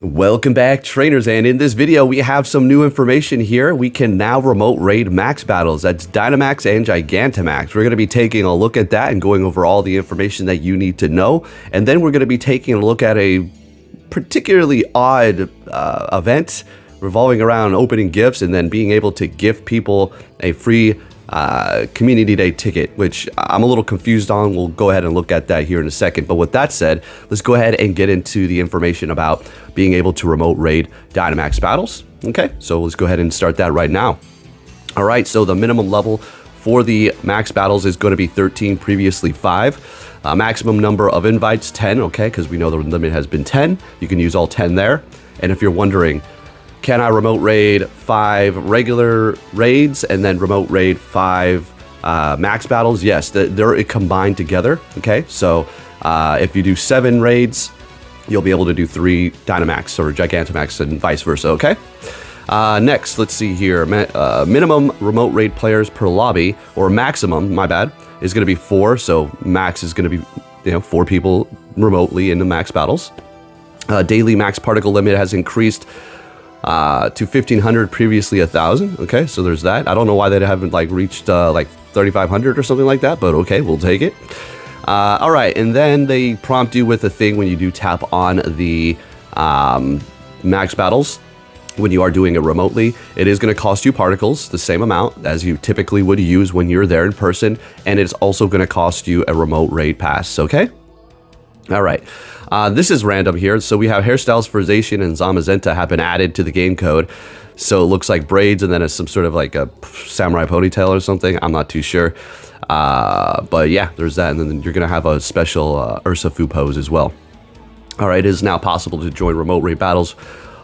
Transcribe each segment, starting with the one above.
Welcome back, trainers, and in this video we have some new information here. We can now remote raid max battles. That's Dynamax and Gigantamax. We're going to be taking a look at that and going over all the information that you need to know. And then we're going to be taking a look at a particularly odd event revolving around opening gifts and then being able to give people a free community day ticket, which I'm a little confused on. We'll go ahead and look at that here in a second. But with that said, let's go ahead and get into the information about being able to remote raid Dynamax battles. Okay, so let's go ahead and start that right now. All right, so the minimum level for the max battles is going to be 13, previously 5. Maximum number of invites, 10, okay, because we know the limit has been 10. You can use all 10 there. And if you're wondering, can I remote raid 5 regular raids and then remote raid 5 max battles? Yes, they're combined together. Okay, so if you do 7 raids, you'll be able to do 3 Dynamax or Gigantamax and vice versa. Okay. Next, let's see here. Minimum remote raid players per lobby, or maximum, my bad, is going to be 4. So max is going to be 4 people remotely in the max battles. Daily max particle limit has increased to 1,500, previously 1,000. Okay, so there's that. I don't know why they haven't reached 3,500 or something like that, but okay, we'll take it. All right, and then they prompt you with a thing when you do tap on the max battles. When you are doing it remotely, it is going to cost you particles, the same amount as you typically would use when you're there in person, and it's also going to cost you a remote raid pass. Okay. All right. This is random here. So we have hairstyles for Zacian and Zamazenta have been added to the game code. So it looks like braids and then it's some sort of like a samurai ponytail or something. I'm not too sure. But yeah, there's that. And then you're going to have a special Ursafu pose as well. All right. It is now possible to join remote raid battles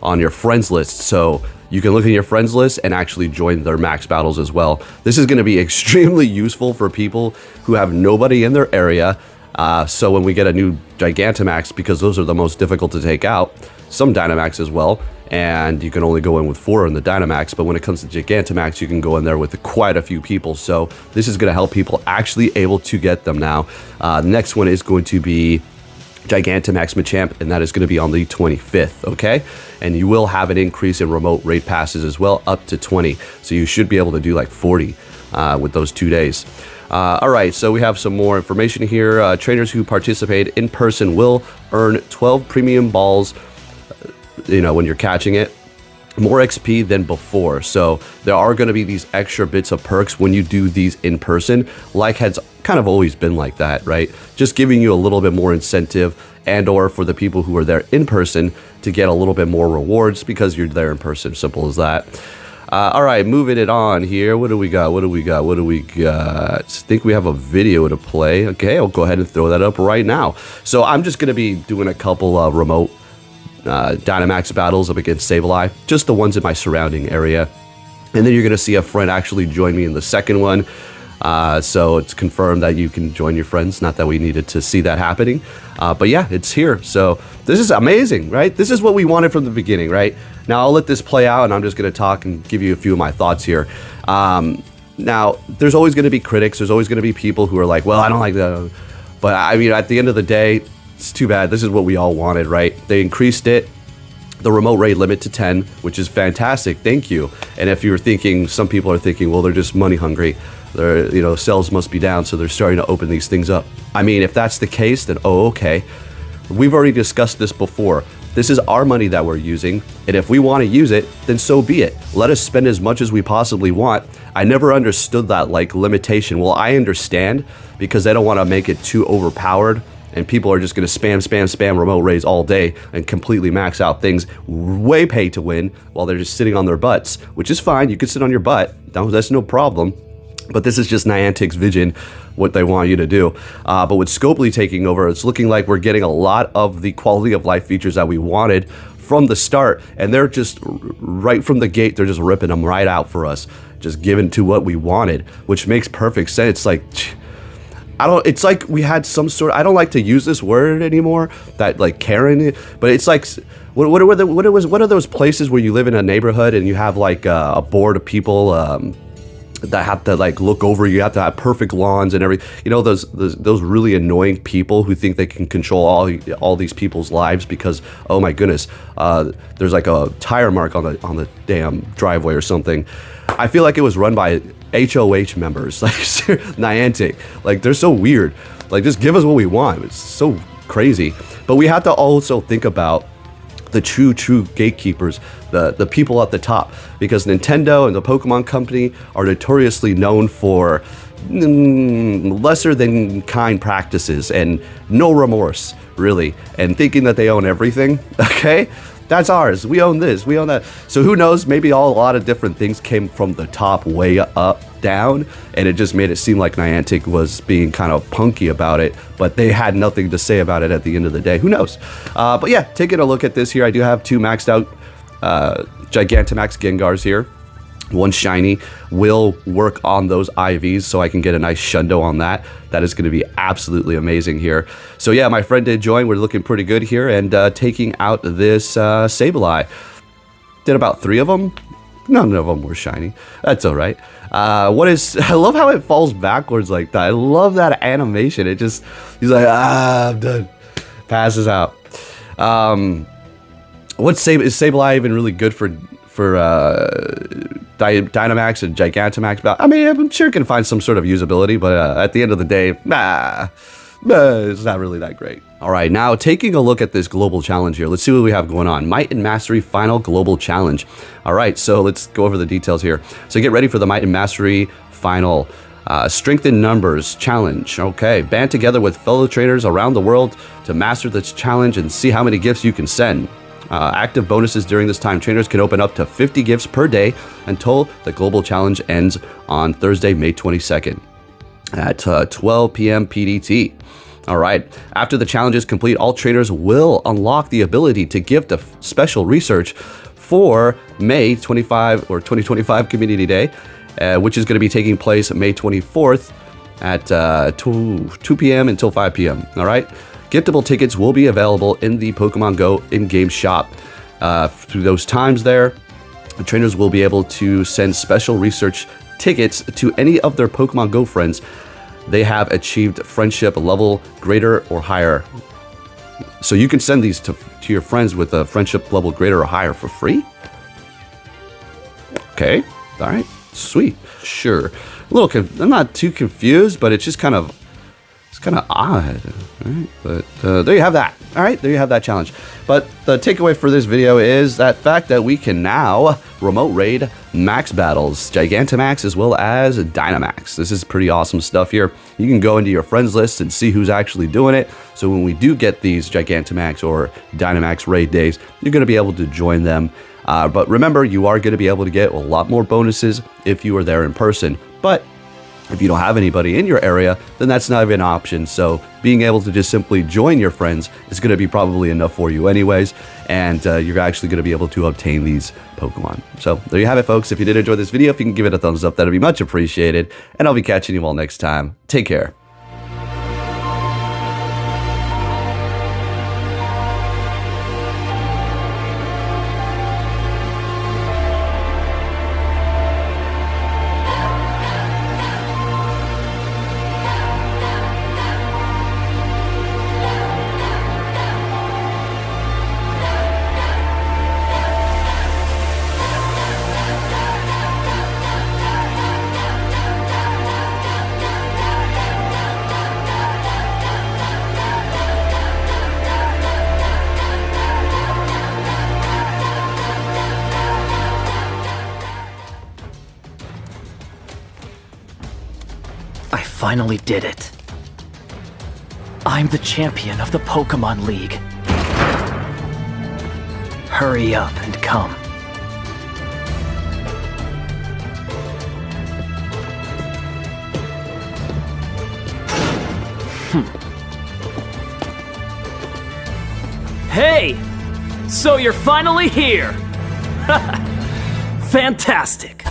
on your friends list. So you can look in your friends list and actually join their max battles as well. This is going to be extremely useful for people who have nobody in their area. So when we get a new Gigantamax, because those are the most difficult to take out, some Dynamax as well, and you can only go in with 4 in the Dynamax, but when it comes to Gigantamax, you can go in there with quite a few people. So this is going to help people actually able to get them now. The next one is going to be Gigantamax Machamp, and that is going to be on the 25th, okay? And you will have an increase in remote raid passes as well, up to 20. So you should be able to do like 40 with those 2 days. All right, so we have some more information here. Trainers who participate in person will earn 12 premium balls, when you're catching it. More XP than before. So there are going to be these extra bits of perks when you do these in person, like has kind of always been like that, right? Just giving you a little bit more incentive, and or for the people who are there in person to get a little bit more rewards because you're there in person. Simple as that. All right, moving it on here. What do we got? I think we have a video to play. Okay, I'll go ahead and throw that up right now. So I'm just going to be doing a couple of remote Dynamax battles up against Sableye, just the ones in my surrounding area. And then you're going to see a friend actually join me in the second one. So it's confirmed that you can join your friends. Not that we needed to see that happening. But yeah, it's here. So this is amazing, right? This is what we wanted from the beginning, right? Now I'll let this play out and I'm just going to talk and give you a few of my thoughts here. Now, there's always going to be critics. There's always going to be people who are like, well, I don't like that. But I mean, at the end of the day, it's too bad. This is what we all wanted, right? They increased it, the remote raid limit, to 10, which is fantastic. Thank you. And if you're thinking, some people are thinking, well, they're just money hungry. Their, sales must be down, so they're starting to open these things up. I mean, if that's the case, then okay. We've already discussed this before. This is our money that we're using, and if we want to use it, then so be it. Let us spend as much as we possibly want. I never understood that limitation. Well, I understand, because they don't want to make it too overpowered, and people are just going to spam remote raids all day and completely max out things, way pay to win, while they're just sitting on their butts, which is fine. You can sit on your butt. That's no problem. But this is just Niantic's vision, what they want you to do. But with Scopely taking over, it's looking like we're getting a lot of the quality of life features that we wanted from the start. And they're just, right from the gate, they're just ripping them right out for us. Just giving to what we wanted, which makes perfect sense. It's like we had some sort of, I don't like to use this word anymore, that Karen, but it's like, what are those places where you live in a neighborhood and you have a board of people, that have to like look over you. You have to have perfect lawns and everything. You know, those really annoying people who think they can control all these people's lives because, oh my goodness, there's like a tire mark on the damn driveway or something. I feel like it was run by HOH members, like Niantic. Like, they're so weird. Like, just give us what we want. It's so crazy. But we have to also think about the true gatekeepers, the people at the top, because Nintendo and the Pokemon Company are notoriously known for lesser than kind practices and no remorse, really, and thinking that they own everything. Okay, that's ours. We own this. We own that. So who knows? Maybe a lot of different things came from the top way up, down, and it just made it seem like Niantic was being kind of punky about it, but they had nothing to say about it at the end of the day. Who knows? But yeah, taking a look at this here, I do have 2 maxed out Gigantamax Gengars here. 1 shiny. Will work on those IVs so I can get a nice shundo on that. That is going to be absolutely amazing here. So yeah, my friend did join. We're looking pretty good here, and taking out this Sableye. Did about 3 of them. None of them were shiny. That's all right. I love how it falls backwards like that. I love that animation. It just, he's like, I'm done. Passes out. Is Sableye even really good for Dynamax and Gigantamax? I mean, I'm sure it can find some sort of usability, but at the end of the day, it's not really that great. All right, now taking a look at this global challenge here. Let's see what we have going on. Might and Mastery Final Global Challenge. All right, so let's go over the details here. So get ready for the Might and Mastery Final Strength in Numbers Challenge. Okay, band together with fellow trainers around the world to master this challenge and see how many gifts you can send. Active bonuses during this time. Trainers can open up to 50 gifts per day until the global challenge ends on Thursday, May 22nd at 12 p.m. PDT. All right. After the challenge is complete, all trainers will unlock the ability to gift a special research for May 25 or 2025 Community Day, which is going to be taking place May 24th at 2 p.m. until 5 p.m. All right. Giftable tickets will be available in the Pokemongo in-game shop. Through those times there, the trainers will be able to send special research tickets to any of their Pokemon Go friends they have achieved friendship level greater or higher. So you can send these to your friends with a friendship level greater or higher for free? Okay, all right, sweet, sure. I'm not too confused, but it's just kind of odd, right? But there you have that. All right, there you have that challenge. But the takeaway for this video is that fact that we can now remote raid max battles, Gigantamax as well as Dynamax. This is pretty awesome stuff here. You can go into your friends list and see who's actually doing it. So when we do get these Gigantamax or Dynamax raid days, you're going to be able to join them. But remember, you are going to be able to get a lot more bonuses if you are there in person. But if you don't have anybody in your area, then that's not even an option. So being able to just simply join your friends is going to be probably enough for you anyways. And you're actually going to be able to obtain these Pokemon. So there you have it, folks. If you did enjoy this video, if you can give it a thumbs up, that'd be much appreciated. And I'll be catching you all next time. Take care. I finally did it. I'm the champion of the Pokemon League. Hurry up and come. Hey! So you're finally here! Fantastic!